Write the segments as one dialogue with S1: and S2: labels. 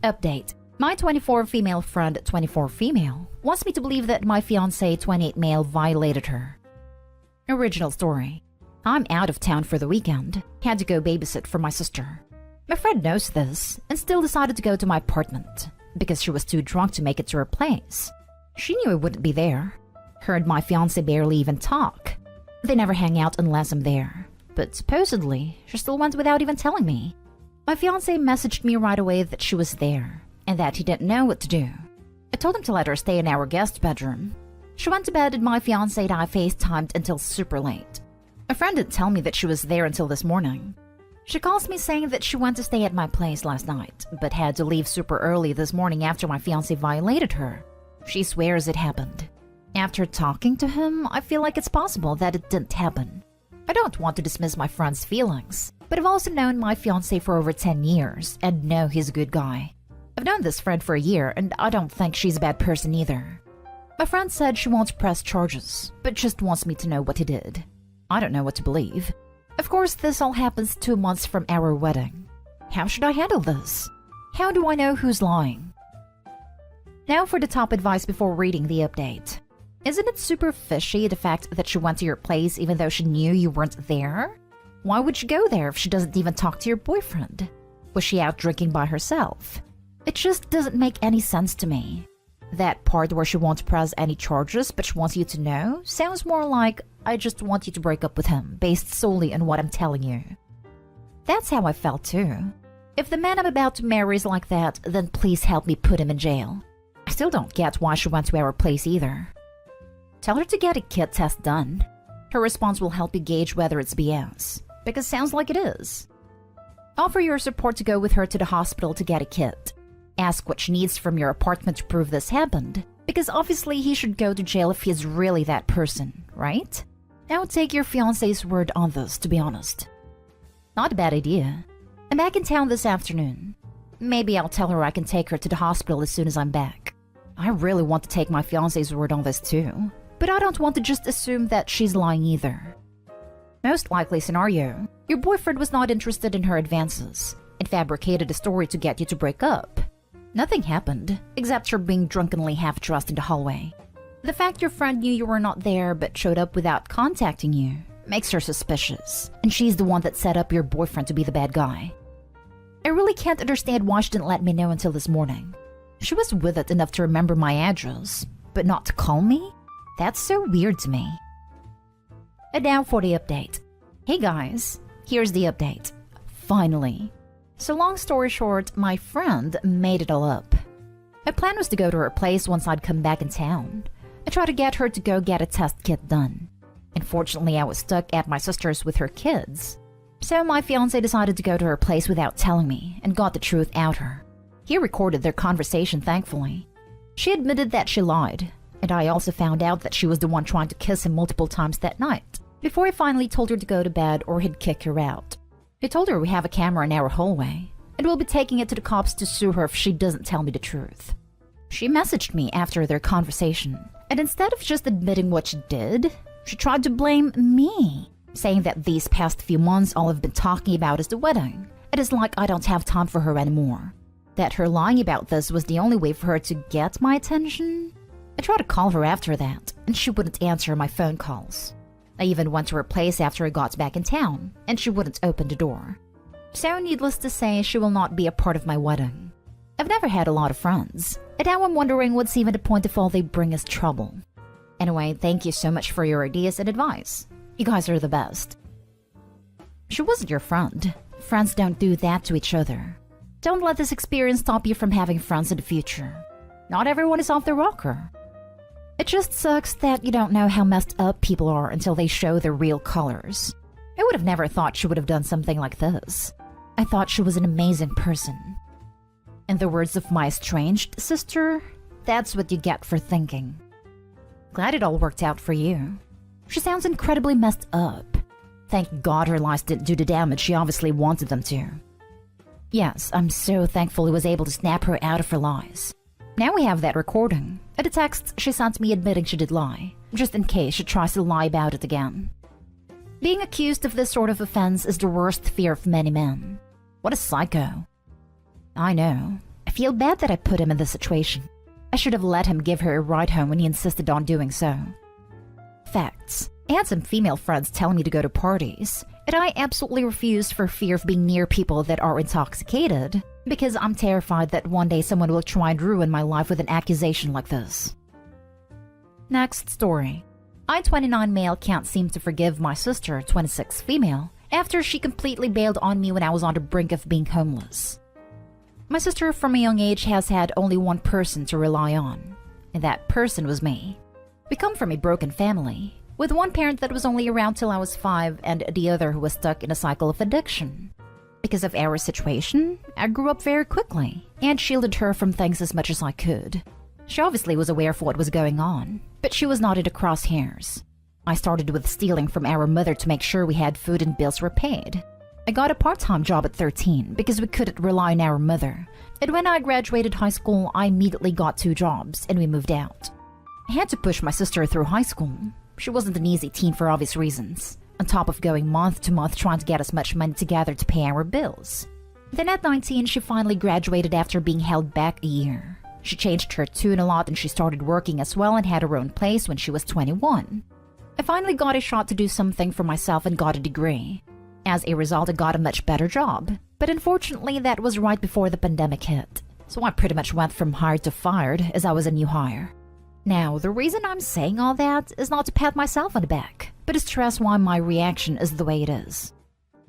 S1: Update. My 24 female friend, 24 female, wants me to believe that my fiancé, 28 male, violated her. Original story. I'm out of town for the weekend. Had to go babysit for my sister. My friend knows this and still decided to go to my apartment because she was too drunk to make it to her place. She knew I wouldn't be there. Her and my fiancé barely even talk. They never hang out unless I'm there. But supposedly, she still went without even telling me. My fiancé messaged me right away that she was there and that he didn't know what to do. I told him to let her stay in our guest bedroom. She went to bed and my fiancé and I FaceTimed until super late. My friend didn't tell me that she was there until this morning. She calls me saying that she went to stay at my place last night, but had to leave super early this morning after my fiancé violated her. She swears it happened. After talking to him, I feel like it's possible that it didn't happen. I don't want to dismiss my friend's feelings, but I've also known my fiancé for over 10 years and know he's a good guy. I've known this friend for a year and I don't think she's a bad person either. My friend said she won't press charges, but just wants me to know what he did. I don't know what to believe. Of course, this all happens 2 months from our wedding. How should I handle this? How do I know who's lying? Now for the top advice before reading the update. Isn't it super fishy the fact that she went to your place even though she knew you weren't there? Why would she go there if she doesn't even talk to your boyfriend? Was she out drinking by herself? It just doesn't make any sense to me. That part where she won't press any charges but she wants you to know sounds more like, I just want you to break up with him based solely on what I'm telling you. That's how I felt too. If the man I'm about to marry is like that, then please help me put him in jail. I still don't get why she went to our place either. Tell her to get a kit test done. Her response will help you gauge whether it's BS, because sounds like it is. Offer your support to go with her to the hospital to get a kit. Ask what she needs from your apartment to prove this happened, because obviously he should go to jail if he's really that person, right? I would take your fiancé's word on this, to be honest. Not a bad idea. I'm back in town this afternoon. Maybe I'll tell her I can take her to the hospital as soon as I'm back. I really want to take my fiancé's word on this too, but I don't want to just assume that she's lying either. Most likely scenario, your boyfriend was not interested in her advances and fabricated a story to get you to break up. Nothing happened, except her being drunkenly half-dressed in the hallway. The fact your friend knew you were not there but showed up without contacting you makes her suspicious, and she's the one that set up your boyfriend to be the bad guy. I really can't understand why she didn't let me know until this morning. She was with it enough to remember my address, but not to call me? That's so weird to me. And now for the update. Hey guys, here's the update. Finally. So long story short, my friend made it all up. My plan was to go to her place once I'd come back in town. I tried to get her to go get a test kit done. Unfortunately, I was stuck at my sister's with her kids. So my fiancé decided to go to her place without telling me and got the truth out her. He recorded their conversation, thankfully. She admitted that she lied, and I also found out that she was the one trying to kiss him multiple times that night, before he finally told her to go to bed or he'd kick her out. He told her we have a camera in our hallway, and we'll be taking it to the cops to sue her if she doesn't tell me the truth. She messaged me after their conversation, and instead of just admitting what she did, she tried to blame me, saying that these past few months all I've been talking about is the wedding. It is like I don't have time for her anymore. That her lying about this was the only way for her to get my attention. I tried to call her after that, and she wouldn't answer my phone calls. I even went to her place after I got back in town, and she wouldn't open the door. So needless to say, she will not be a part of my wedding. I've never had a lot of friends, and now I'm wondering what's even the point if all they bring is trouble. Anyway, thank you so much for your ideas and advice. You guys are the best. She wasn't your friend. Friends don't do that to each other. Don't let this experience stop you from having friends in the future. Not everyone is off the rocker. It just sucks that you don't know how messed up people are until they show their real colors. I would have never thought she would have done something like this. I thought she was an amazing person. In the words of my estranged sister, that's what you get for thinking. Glad it all worked out for you. She sounds incredibly messed up. Thank God her lies didn't do the damage she obviously wanted them to. Yes, I'm so thankful he was able to snap her out of her lies. Now we have that recording, and the texts she sent me admitting she did lie, just in case she tries to lie about it again. Being accused of this sort of offense is the worst fear of many men. What a psycho. I know. I feel bad that I put him in this situation. I should have let him give her a ride home when he insisted on doing so. Facts. I had some female friends telling me to go to parties, and I absolutely refused for fear of being near people that are intoxicated, because I'm terrified that one day someone will try and ruin my life with an accusation like this. Next story. I, 29 male, can't seem to forgive my sister, 26 female, after she completely bailed on me when I was on the brink of being homeless. My sister from a young age has had only one person to rely on, and that person was me. We come from a broken family, with one parent that was only around till I was 5 and the other who was stuck in a cycle of addiction. Because of our situation, I grew up very quickly and shielded her from things as much as I could. She obviously was aware of what was going on, but she was not in the crosshairs. I started with stealing from our mother to make sure we had food and bills were paid. I got a part-time job at 13 because we couldn't rely on our mother, and when I graduated high school, I immediately got 2 jobs and we moved out. I had to push my sister through high school. She wasn't an easy teen for obvious reasons, on top of going month to month trying to get as much money together to pay our bills. Then at 19, she finally graduated after being held back a year. She changed her tune a lot and she started working as well and had her own place when she was 21. I finally got a shot to do something for myself and got a degree. As a result, I got a much better job, but unfortunately that was right before the pandemic hit, so I pretty much went from hired to fired as I was a new hire. Now, the reason I'm saying all that is not to pat myself on the back, but to stress why my reaction is the way it is.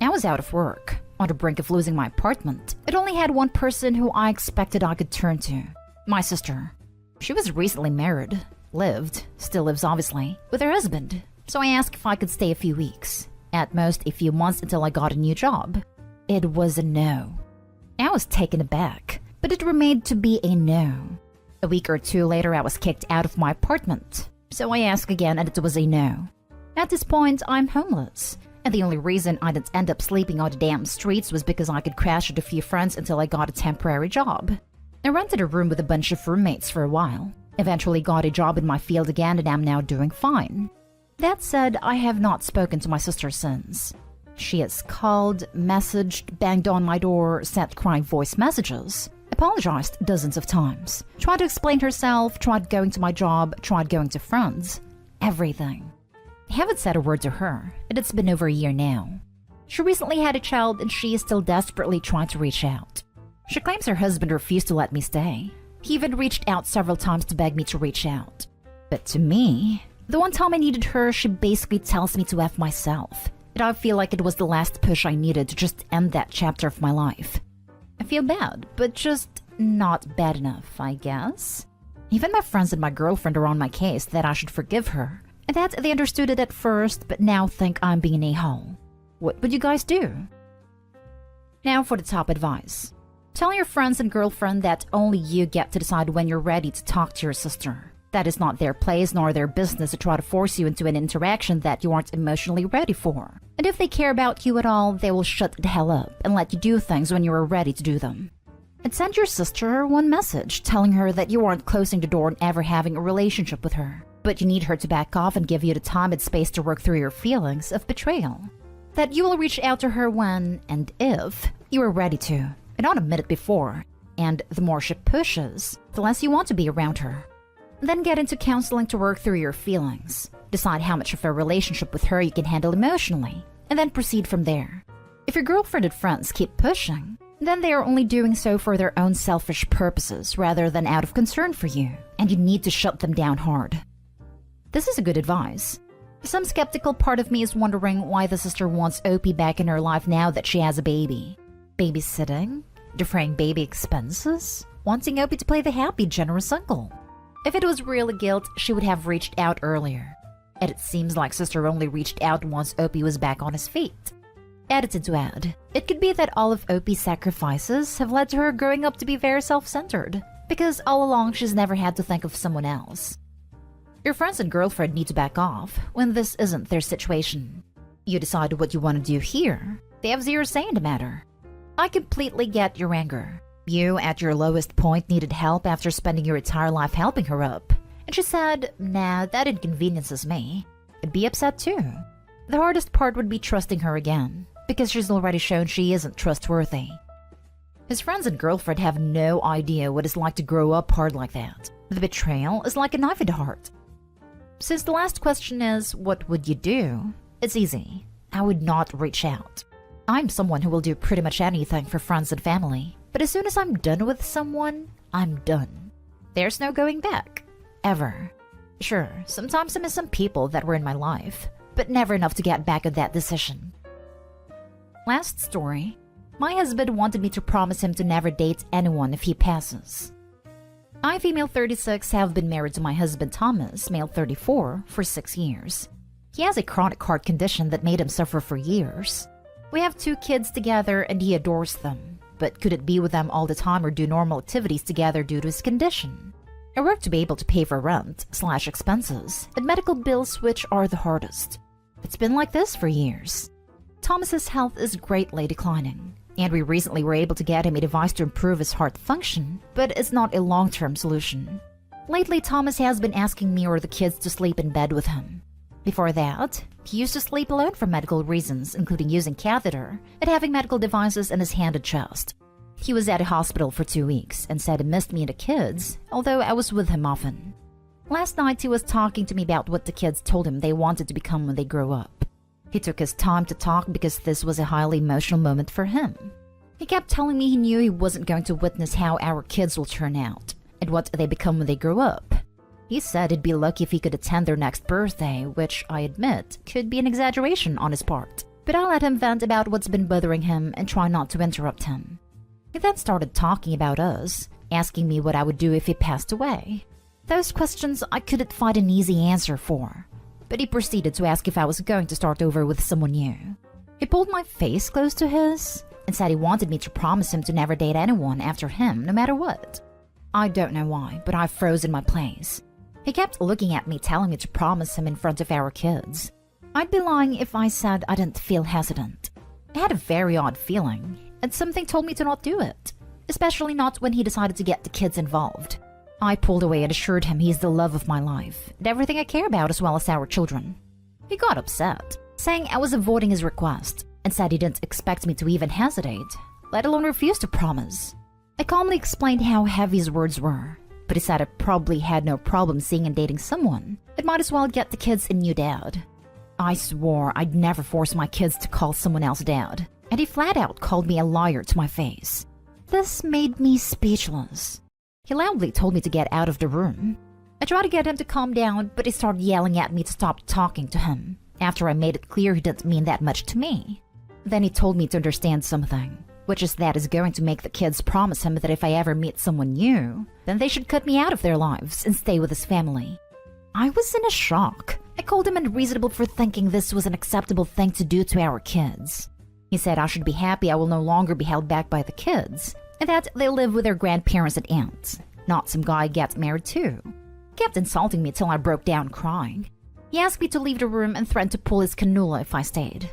S1: I was out of work, on the brink of losing my apartment. It only had one person who I expected I could turn to, my sister. She was recently married, still lives obviously, with her husband, so I asked if I could stay a few weeks, at most a few months until I got a new job. It was a no. I was taken aback, but it remained to be a no. A week or 2 later, I was kicked out of my apartment, so I asked again and it was a no. At this point, I'm homeless, and the only reason I didn't end up sleeping on the damn streets was because I could crash with a few friends until I got a temporary job. I rented a room with a bunch of roommates for a while, eventually got a job in my field again and am now doing fine. That said, I have not spoken to my sister since. She has called, messaged, banged on my door, sent crying voice messages, apologized dozens of times, tried to explain herself, tried going to my job, tried going to friends. Everything. I haven't said a word to her, and it's been over a year now. She recently had a child and she is still desperately trying to reach out. She claims her husband refused to let me stay. He even reached out several times to beg me to reach out. But to me, the one time I needed her, she basically tells me to F myself. And I feel like it was the last push I needed to just end that chapter of my life. I feel bad, but just not bad enough, I guess. Even my friends and my girlfriend are on my case that I should forgive her, and that they understood it at first, but now think I'm being an a-hole. What would you guys do? Now for the top advice. Tell your friends and girlfriend that only you get to decide when you're ready to talk to your sister. That is not their place nor their business to try to force you into an interaction that you aren't emotionally ready for. And if they care about you at all, they will shut the hell up and let you do things when you are ready to do them. And send your sister one message telling her that you aren't closing the door and ever having a relationship with her, but you need her to back off and give you the time and space to work through your feelings of betrayal. That you will reach out to her when and if you are ready to, and not a minute before. And the more she pushes, the less you want to be around her. Then get into counseling to work through your feelings. Decide how much of a relationship with her you can handle emotionally, and then proceed from there. If your girlfriend and friends keep pushing, then they are only doing so for their own selfish purposes rather than out of concern for you, and you need to shut them down hard. This is a good advice. Some skeptical part of me is wondering why the sister wants Opie back in her life now that she has a baby. Babysitting? Defraying baby expenses? Wanting Opie to play the happy, generous uncle? If it was really guilt, she would have reached out earlier. And it seems like sister only reached out once Opie was back on his feet. Edited to add, it could be that all of Opie's sacrifices have led to her growing up to be very self-centered, because all along she's never had to think of someone else. Your friends and girlfriend need to back off when this isn't their situation. You decide what you want to do here. They have zero say in the matter. I completely get your anger. You, at your lowest point, needed help after spending your entire life helping her up. And she said, nah, that inconveniences me. I'd be upset too. The hardest part would be trusting her again, because she's already shown she isn't trustworthy. His friends and girlfriend have no idea what it's like to grow up hard like that. The betrayal is like a knife in the heart. Since the last question is, what would you do? It's easy. I would not reach out. I'm someone who will do pretty much anything for friends and family. But as soon as I'm done with someone, I'm done. There's no going back. Ever. Sure, sometimes I miss some people that were in my life, but never enough to get back on that decision. Last story. My husband wanted me to promise him to never date anyone if he passes. I, female 36, have been married to my husband Thomas, male 34, for 6 years. He has a chronic heart condition that made him suffer for years. We have 2 kids together and he adores them, but couldn't be with them all the time or do normal activities together due to his condition. I work to be able to pay for rent/expenses and medical bills, which are the hardest. It's been like this for years. Thomas's health is greatly declining, and we recently were able to get him a device to improve his heart function, but it's not a long-term solution. Lately, Thomas has been asking me or the kids to sleep in bed with him. Before that, he used to sleep alone for medical reasons, including using catheter and having medical devices in his hand and chest. He was at a hospital for 2 weeks and said he missed me and the kids, although I was with him often. Last night, he was talking to me about what the kids told him they wanted to become when they grow up. He took his time to talk because this was a highly emotional moment for him. He kept telling me he knew he wasn't going to witness how our kids will turn out and what they become when they grow up. He said he'd be lucky if he could attend their next birthday, which I admit could be an exaggeration on his part. But I let him vent about what's been bothering him and try not to interrupt him. He then started talking about us, asking me what I would do if he passed away. Those questions I couldn't find an easy answer for, but he proceeded to ask if I was going to start over with someone new. He pulled my face close to his and said he wanted me to promise him to never date anyone after him, no matter what. I don't know why, but I froze in my place. He kept looking at me, telling me to promise him in front of our kids. I'd be lying if I said I didn't feel hesitant. I had a very odd feeling, and something told me to not do it, especially not when he decided to get the kids involved. I pulled away and assured him he's the love of my life and everything I care about, as well as our children. He got upset, saying I was avoiding his request, and said he didn't expect me to even hesitate, let alone refuse to promise. I calmly explained how heavy his words were, but he said I probably had no problem seeing and dating someone. It might as well get the kids a new dad. I swore I'd never force my kids to call someone else dad, and he flat out called me a liar to my face. This made me speechless. He loudly told me to get out of the room. I tried to get him to calm down, but he started yelling at me to stop talking to him, after I made it clear he didn't mean that much to me. Then he told me to understand something, which is that he's going to make the kids promise him that if I ever meet someone new, then they should cut me out of their lives and stay with his family. I was in a shock. I called him unreasonable for thinking this was an acceptable thing to do to our kids. He said I should be happy I will no longer be held back by the kids, and that they live with their grandparents and aunts, not some guy I get married to. He kept insulting me till I broke down crying. He asked me to leave the room and threatened to pull his cannula if I stayed.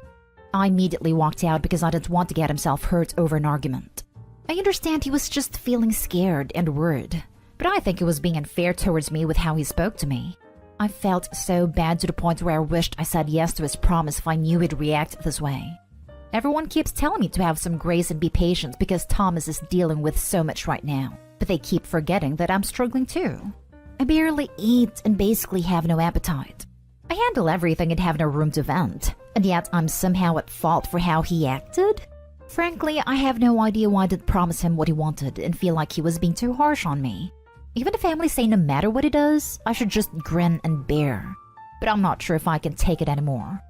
S1: I immediately walked out because I didn't want to get himself hurt over an argument. I understand he was just feeling scared and worried, but I think he was being unfair towards me with how he spoke to me. I felt so bad to the point where I wished I said yes to his promise if I knew he'd react this way. Everyone keeps telling me to have some grace and be patient because Thomas is dealing with so much right now, but they keep forgetting that I'm struggling too. I barely eat and basically have no appetite. I handle everything and have no room to vent, and yet I'm somehow at fault for how he acted? Frankly, I have no idea why I didn't promise him what he wanted and feel like he was being too harsh on me. Even the family say no matter what he does, I should just grin and bear. But I'm not sure if I can take it anymore.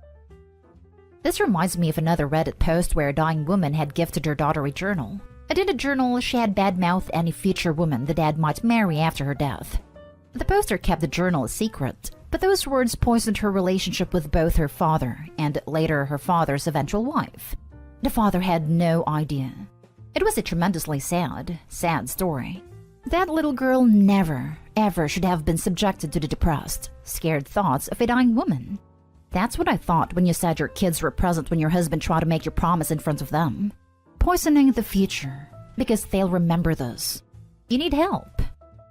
S1: This reminds me of another Reddit post where a dying woman had gifted her daughter a journal. And in the journal, she had badmouthed any future woman the dad might marry after her death. The poster kept the journal a secret, but those words poisoned her relationship with both her father and later her father's eventual wife. The father had no idea. It was a tremendously sad story. That little girl never, ever should have been subjected to the depressed, scared thoughts of a dying woman. That's what I thought when you said your kids were present when your husband tried to make your promise in front of them. Poisoning the future, because they'll remember this. You need help.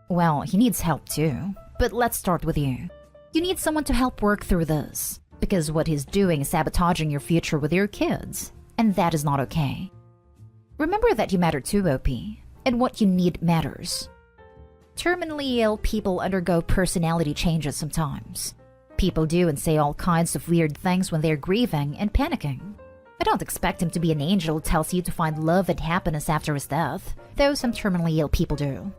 S1: Well, he needs help too, but let's start with you. You need someone to help work through this, because what he's doing is sabotaging your future with your kids, and that is not okay. Remember that you matter too, OP, and what you need matters. Terminally ill people undergo personality changes sometimes. People do and say all kinds of weird things when they're grieving and panicking. I don't expect him to be an angel who tells you to find love and happiness after his death, though some terminally ill people do.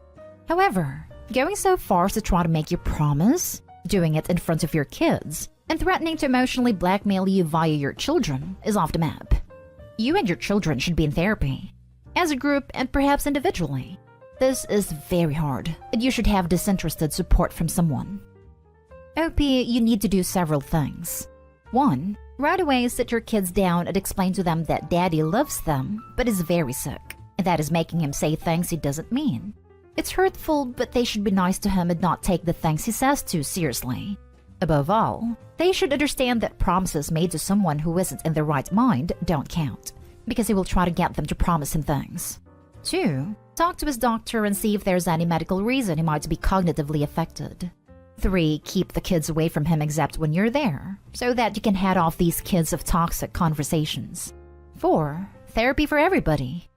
S1: However, going so far as to try to make you promise, doing it in front of your kids, and threatening to emotionally blackmail you via your children is off the map. You and your children should be in therapy, as a group and perhaps individually. This is very hard, and you should have disinterested support from someone. OP, you need to do several things. 1. Right away sit your kids down and explain to them that daddy loves them, but is very sick, and that is making him say things he doesn't mean. It's hurtful, but they should be nice to him and not take the things he says too seriously. Above all, they should understand that promises made to someone who isn't in their right mind don't count, because he will try to get them to promise him things. 2. Talk to his doctor and see if there's any medical reason he might be cognitively affected. 3. Keep the kids away from him except when you're there, so that you can head off these kids of toxic conversations. 4. Therapy for everybody.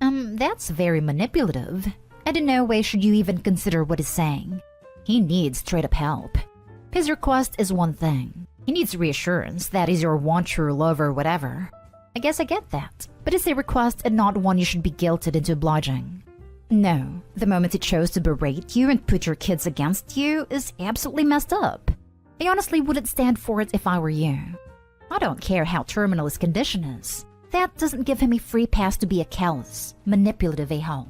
S1: That's very manipulative, and in no way should you even consider what he's saying. He needs straight-up help. His request is one thing. He needs reassurance that he's your one true love or whatever. I guess I get that, but it's a request and not one you should be guilted into obliging. No, the moment he chose to berate you and put your kids against you is absolutely messed up. I honestly wouldn't stand for it if I were you. I don't care how terminal his condition is. That doesn't give him a free pass to be a callous, manipulative a-hole.